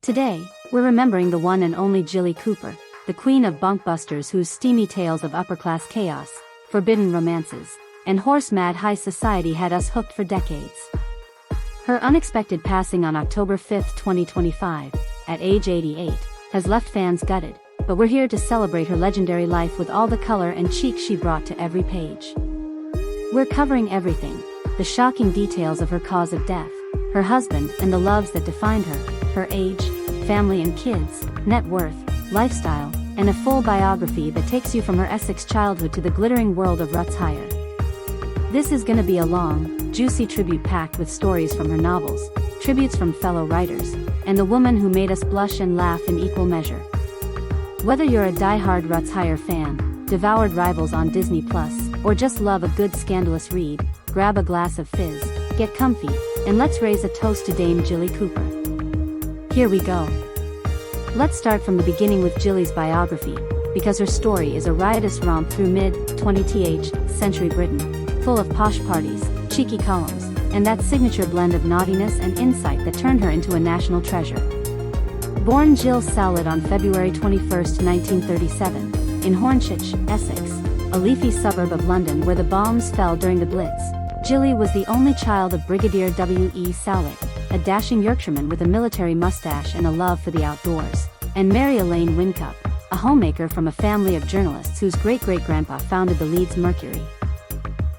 Today, we're remembering the one and only Jilly Cooper, the queen of bunkbusters whose steamy tales of upper-class chaos, forbidden romances, and horse-mad high society had us hooked for decades. Her unexpected passing on October 5, 2025, at age 88, has left fans gutted, but we're here to celebrate her legendary life with all the color and cheek she brought to every page. We're covering everything: the shocking details of her cause of death, her husband and the loves that defined her age, family and kids, net worth, lifestyle, and a full biography that takes you from her Essex childhood to the glittering world of Rutshire. This is gonna be a long, juicy tribute packed with stories from her novels, tributes from fellow writers, and the woman who made us blush and laugh in equal measure. Whether you're a die-hard Rutshire fan, devoured Rivals on Disney+, or just love a good scandalous read, grab a glass of fizz, get comfy, and let's raise a toast to Dame Jilly Cooper. Here we go. Let's start from the beginning with Jilly's biography, because her story is a riotous romp through mid-20th century Britain, full of posh parties, cheeky columns, and that signature blend of naughtiness and insight that turned her into a national treasure. Born Jill Sowlett on February 21, 1937, in Hornchurch, Essex, a leafy suburb of London where the bombs fell during the Blitz, Jilly was the only child of Brigadier W.E. Sowlett, a dashing Yorkshireman with a military mustache and a love for the outdoors, and Mary Elaine Wincup, a homemaker from a family of journalists whose great-great-grandpa founded the Leeds Mercury.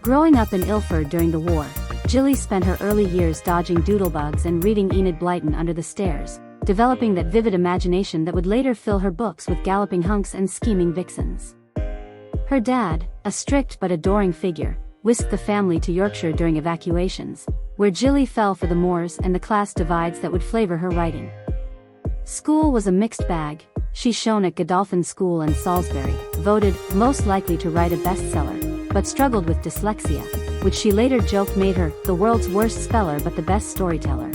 Growing up in Ilford during the war, Jilly spent her early years dodging doodlebugs and reading Enid Blyton under the stairs, developing that vivid imagination that would later fill her books with galloping hunks and scheming vixens. Her dad, a strict but adoring figure, whisked the family to Yorkshire during evacuations, where Jilly fell for the moors and the class divides that would flavor her writing. School was a mixed bag. She shone at Godolphin School and Salisbury, voted most likely to write a bestseller, but struggled with dyslexia, which she later joked made her the world's worst speller but the best storyteller.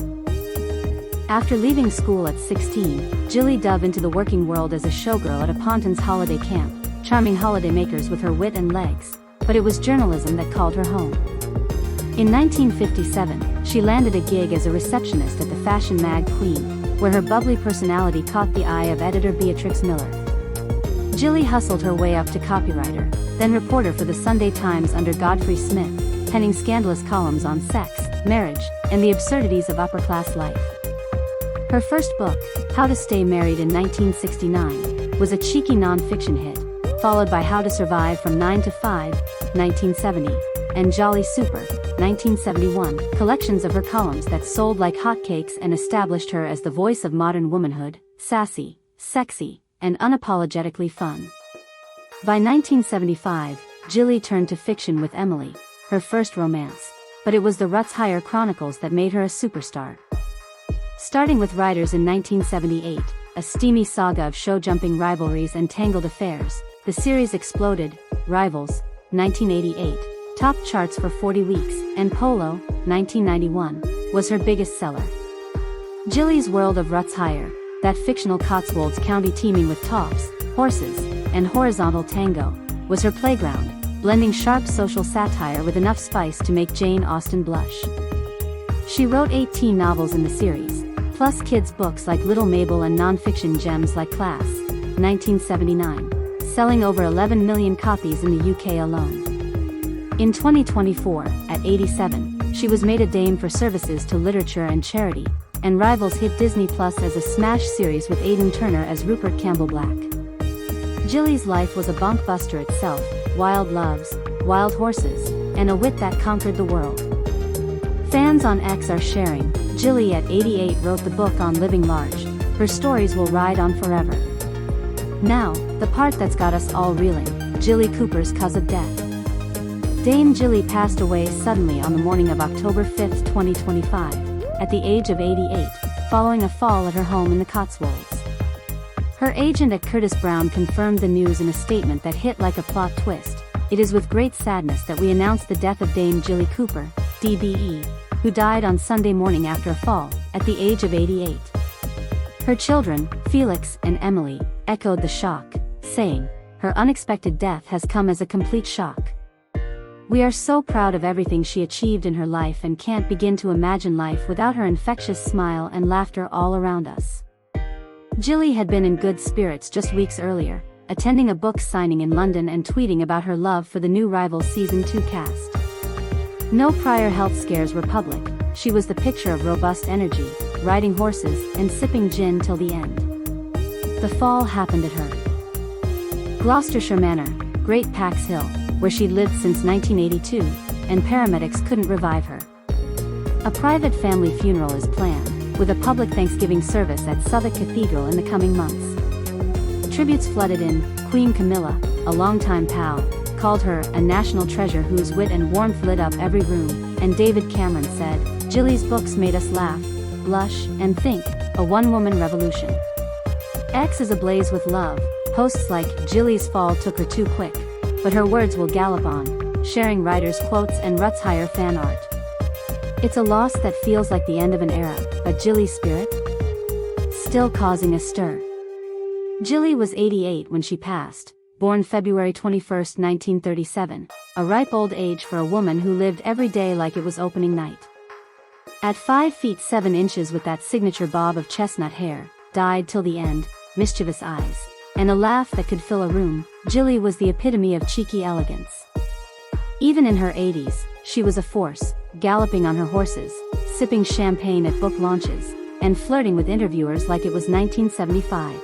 After leaving school at 16, Jilly dove into the working world as a showgirl at a Pontins holiday camp, charming holidaymakers with her wit and legs, but it was journalism that called her home. In 1957, she landed a gig as a receptionist at the fashion mag Queen, where her bubbly personality caught the eye of editor Beatrix Miller. Jilly hustled her way up to copywriter, then reporter for the Sunday Times under Godfrey Smith, penning scandalous columns on sex, marriage, and the absurdities of upper-class life. Her first book, How to Stay Married in 1969, was a cheeky non-fiction hit, followed by How to Survive from 9 to 5, 1970, and Jolly Super, 1971, collections of her columns that sold like hotcakes and established her as the voice of modern womanhood, sassy, sexy, and unapologetically fun. By 1975, Jilly turned to fiction with Emily, her first romance, but it was the Rutshire Chronicles that made her a superstar. Starting with Riders in 1978, a steamy saga of show-jumping rivalries and tangled affairs, the series exploded. Rivals, 1988, topped charts for 40 weeks, and Polo, 1991, was her biggest seller. Jilly's world of Rutshire, that fictional Cotswolds county teeming with tops, horses, and horizontal tango, was her playground, blending sharp social satire with enough spice to make Jane Austen blush. She wrote 18 novels in the series, plus kids' books like Little Mabel and non-fiction gems like Class, 1979, selling over 11 million copies in the UK alone. In 2024, at 87, she was made a dame for services to literature and charity, and Rivals hit Disney Plus as a smash series with Aidan Turner as Rupert Campbell-Black. Jilly's life was a bunkbuster itself: wild loves, wild horses, and a wit that conquered the world. Fans on X are sharing, Jilly at 88 wrote the book on living large, her stories will ride on forever. Now, the part that's got us all reeling, Jilly Cooper's cause of death. Dame Jilly passed away suddenly on the morning of October 5, 2025, at the age of 88, following a fall at her home in the Cotswolds. Her agent at Curtis Brown confirmed the news in a statement that hit like a plot twist. It is with great sadness that we announce the death of Dame Jilly Cooper, DBE, who died on Sunday morning after a fall, at the age of 88. Her children, Felix and Emily, echoed the shock, saying, "Her unexpected death has come as a complete shock. We are so proud of everything she achieved in her life and can't begin to imagine life without her infectious smile and laughter all around us." Jilly had been in good spirits just weeks earlier, attending a book signing in London and tweeting about her love for the new Rivals Season 2 cast. No prior health scares were public. She was the picture of robust energy, riding horses and sipping gin till the end. The fall happened at her Gloucestershire Manor, Great Pax Hill, where she'd lived since 1982, and paramedics couldn't revive her. A private family funeral is planned, with a public Thanksgiving service at Southwark Cathedral in the coming months. Tributes flooded in. Queen Camilla, a longtime pal, called her a national treasure whose wit and warmth lit up every room, and David Cameron said, "Jilly's books made us laugh, blush, and think, a one-woman revolution." X is ablaze with love. Posts like, "Jilly's fall took her too quick, but her words will gallop on," sharing writers' quotes and Rutshire fan art. It's a loss that feels like the end of an era, but Jilly's spirit? Still causing a stir. Jilly was 88 when she passed, born February 21, 1937, a ripe old age for a woman who lived every day like it was opening night. At 5 feet 7 inches with that signature bob of chestnut hair, dyed till the end, mischievous eyes, and a laugh that could fill a room, Jilly was the epitome of cheeky elegance. Even in her 80s, she was a force, galloping on her horses, sipping champagne at book launches, and flirting with interviewers like it was 1975.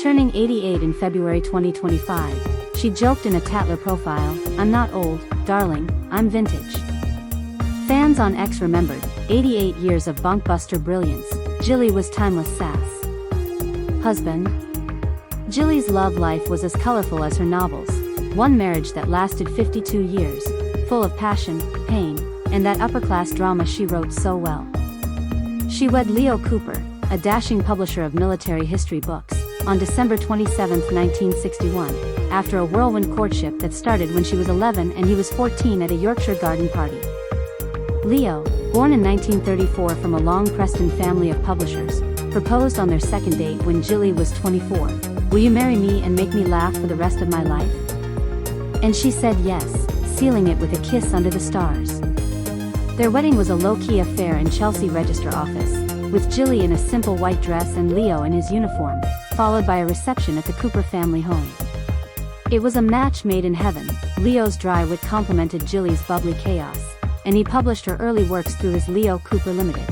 Turning 88 in February 2025, she joked in a Tatler profile, "I'm not old, darling, I'm vintage." Fans on X remembered, 88 years of bunkbuster brilliance, Jilly was timeless sass. Husband? Jilly's love life was as colorful as her novels, one marriage that lasted 52 years, full of passion, pain, and that upper-class drama she wrote so well. She wed Leo Cooper, a dashing publisher of military history books, on December 27, 1961, after a whirlwind courtship that started when she was 11 and he was 14 at a Yorkshire garden party. Leo, born in 1934 from a Long Preston family of publishers, proposed on their second date when Jilly was 24. "Will you marry me and make me laugh for the rest of my life?" And she said yes, sealing it with a kiss under the stars. Their wedding was a low-key affair in Chelsea Register office, with Jilly in a simple white dress and Leo in his uniform, followed by a reception at the Cooper family home. It was a match made in heaven. Leo's dry wit complemented Jilly's bubbly chaos, and he published her early works through his Leo Cooper Limited.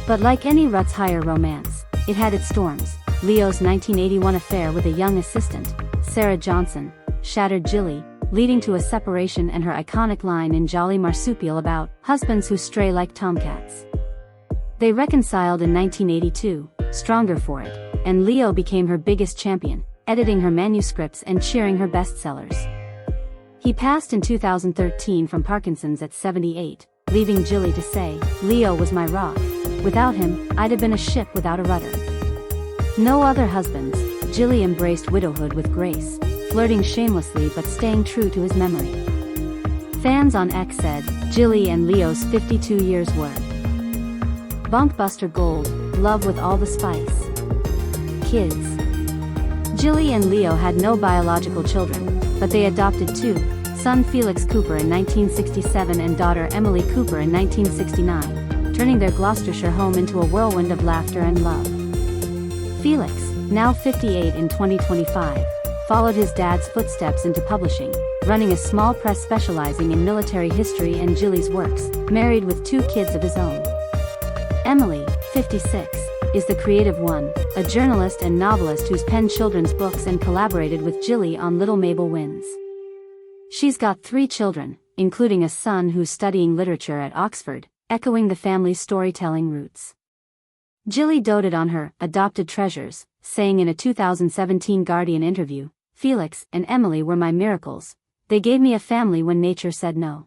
But like any Rutshire romance, it had its storms. Leo's 1981 affair with a young assistant, Sarah Johnson, shattered Jilly, leading to a separation and her iconic line in Jolly Marsupial about husbands who stray like tomcats. They reconciled in 1982, stronger for it, and Leo became her biggest champion, editing her manuscripts and cheering her bestsellers. He passed in 2013 from Parkinson's at 78, leaving Jilly to say, "Leo was my rock. Without him, I'd have been a ship without a rudder." No other husbands, Jilly embraced widowhood with grace, flirting shamelessly but staying true to his memory. Fans on X said, Jilly and Leo's 52 years were bunkbuster gold, love with all the spice. Kids. Jilly and Leo had no biological children, but they adopted two, son Felix Cooper in 1967 and daughter Emily Cooper in 1969, turning their Gloucestershire home into a whirlwind of laughter and love. Felix, now 58 in 2025, followed his dad's footsteps into publishing, running a small press specializing in military history and Jilly's works, married with 2 kids of his own. Emily, 56, is the creative one, a journalist and novelist who's penned children's books and collaborated with Jilly on Little Mabel Wins. She's got 3 children, including a son who's studying literature at Oxford, echoing the family's storytelling roots. Jilly doted on her adopted treasures, saying in a 2017 Guardian interview, "Felix and Emily were my miracles. They gave me a family when nature said no."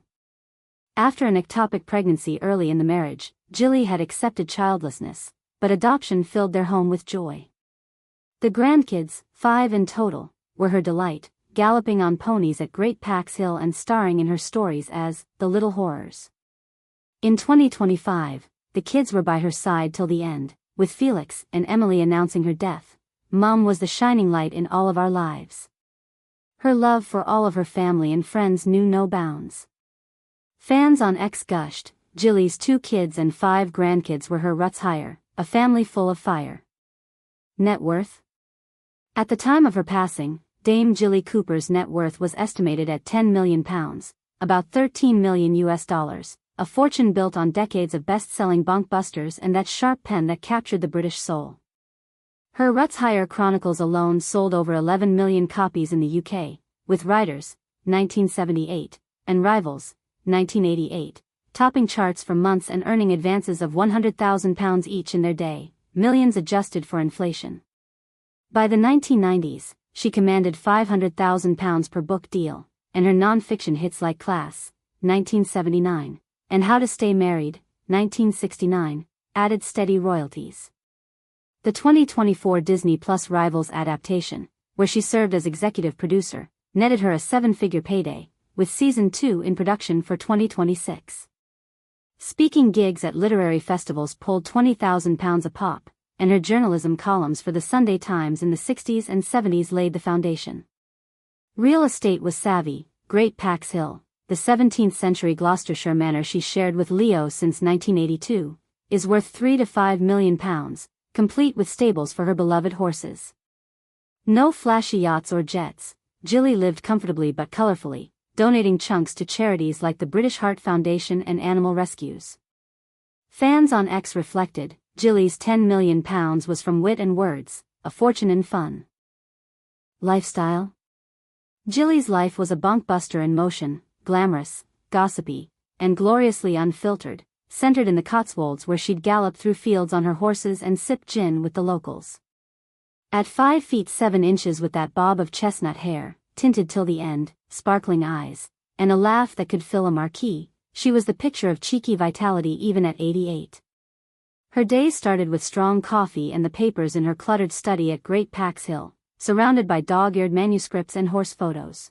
After an ectopic pregnancy early in the marriage, Jilly had accepted childlessness, but adoption filled their home with joy. The grandkids, 5 in total, were her delight, galloping on ponies at Great Pax Hill and starring in her stories as the Little Horrors. In 2025, the kids were by her side till the end, with Felix and Emily announcing her death. "Mom was the shining light in all of our lives." Her love for all of her family and friends knew no bounds. Fans on X gushed, Jilly's 2 kids and 5 grandkids were her Rutshire, a family full of fire. Net worth? At the time of her passing, Dame Jilly Cooper's net worth was estimated at £10 million, about $13 million US, a fortune built on decades of best-selling bunkbusters and that sharp pen that captured the British soul. Her Rutshire Chronicles alone sold over 11 million copies in the UK, with Writers, 1978, and Rivals, 1988, topping charts for months and earning advances of £100,000 each in their day, millions adjusted for inflation. By the 1990s, she commanded £500,000 per book deal, and her non-fiction hits like Class, 1979, and How to Stay Married, 1969, added steady royalties. The 2024 Disney Plus Rivals adaptation, where she served as executive producer, netted her a seven-figure payday, with Season 2 in production for 2026. Speaking gigs at literary festivals pulled £20,000 a pop, and her journalism columns for the Sunday Times in the 60s and 70s laid the foundation. Real estate was savvy. Great Pax Hill, the 17th-century Gloucestershire manor she shared with Leo since 1982, is worth £3 to £5 million, complete with stables for her beloved horses. No flashy yachts or jets, Jilly lived comfortably but colorfully, donating chunks to charities like the British Heart Foundation and animal rescues. Fans on X reflected, Jilly's £10 million was from wit and words, a fortune in fun. Lifestyle? Jilly's life was a bunkbuster in motion, glamorous, gossipy, and gloriously unfiltered, centered in the Cotswolds where she'd gallop through fields on her horses and sip gin with the locals. At 5 feet 7 inches with that bob of chestnut hair, tinted till the end, sparkling eyes, and a laugh that could fill a marquee, she was the picture of cheeky vitality even at 88. Her days started with strong coffee and the papers in her cluttered study at Great Pax Hill, surrounded by dog-eared manuscripts and horse photos.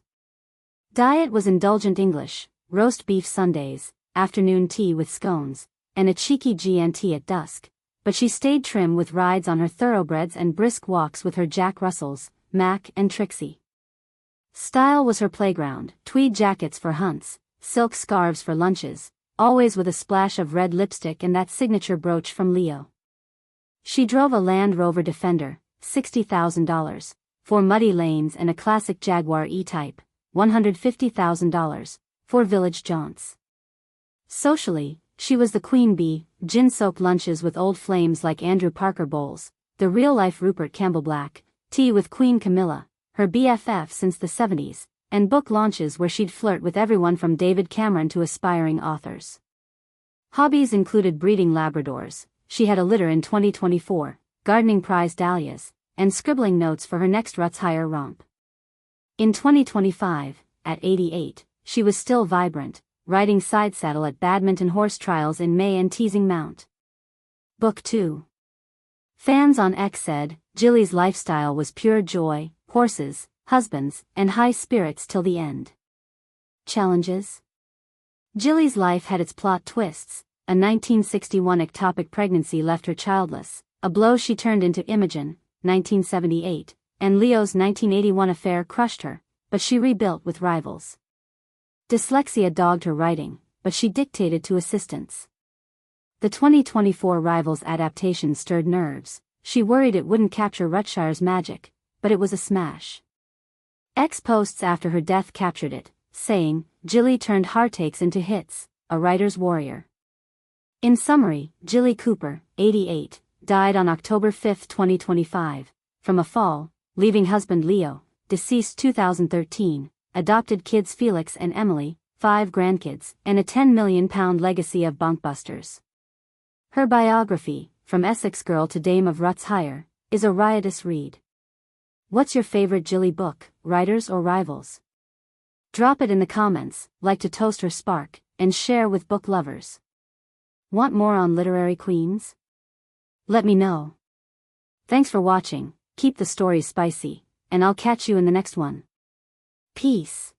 Diet was indulgent English, roast beef Sundays, afternoon tea with scones, and a cheeky G&T at dusk, but she stayed trim with rides on her thoroughbreds and brisk walks with her Jack Russells, Mac and Trixie. Style was her playground, tweed jackets for hunts, silk scarves for lunches, always with a splash of red lipstick and that signature brooch from Leo. She drove a Land Rover Defender, $60,000, 4 muddy lanes and a classic Jaguar E-Type, $150,000, for village jaunts. Socially, she was the queen bee, gin-soaked lunches with old flames like Andrew Parker Bowles, the real-life Rupert Campbell-Black, tea with Queen Camilla, her BFF since the 70s, and book launches where she'd flirt with everyone from David Cameron to aspiring authors. Hobbies included breeding Labradors, she had a litter in 2024, gardening prize dahlias, and scribbling notes for her next Rutshire romp. In 2025, at 88, she was still vibrant, riding side saddle at badminton horse trials in May and teasing Mount. Book 2. Fans on X said, Jilly's lifestyle was pure joy, horses, husbands, and high spirits till the end. Challenges? Jilly's life had its plot twists. A 1961 ectopic pregnancy left her childless, a blow she turned into Imogen, 1978, and Leo's 1981 affair crushed her, but she rebuilt with Rivals. Dyslexia dogged her writing, but she dictated to assistants. The 2024 Rivals adaptation stirred nerves. She worried it wouldn't capture Rutshire's magic, but it was a smash. X posts after her death captured it, saying, Jilly turned heartaches into hits, a writer's warrior. In summary, Jilly Cooper, 88, died on October 5, 2025, from a fall, leaving husband Leo, deceased 2013, adopted kids Felix and Emily, 5 grandkids, and a £10 million legacy of bunkbusters. Her biography, From Essex Girl to Dame of Rutshire, is a riotous read. What's your favorite Jilly book, Writers or Rivals? Drop it in the comments, like to toast her spark, and share with book lovers. Want more on literary queens? Let me know. Thanks for watching, keep the stories spicy, and I'll catch you in the next one. Peace.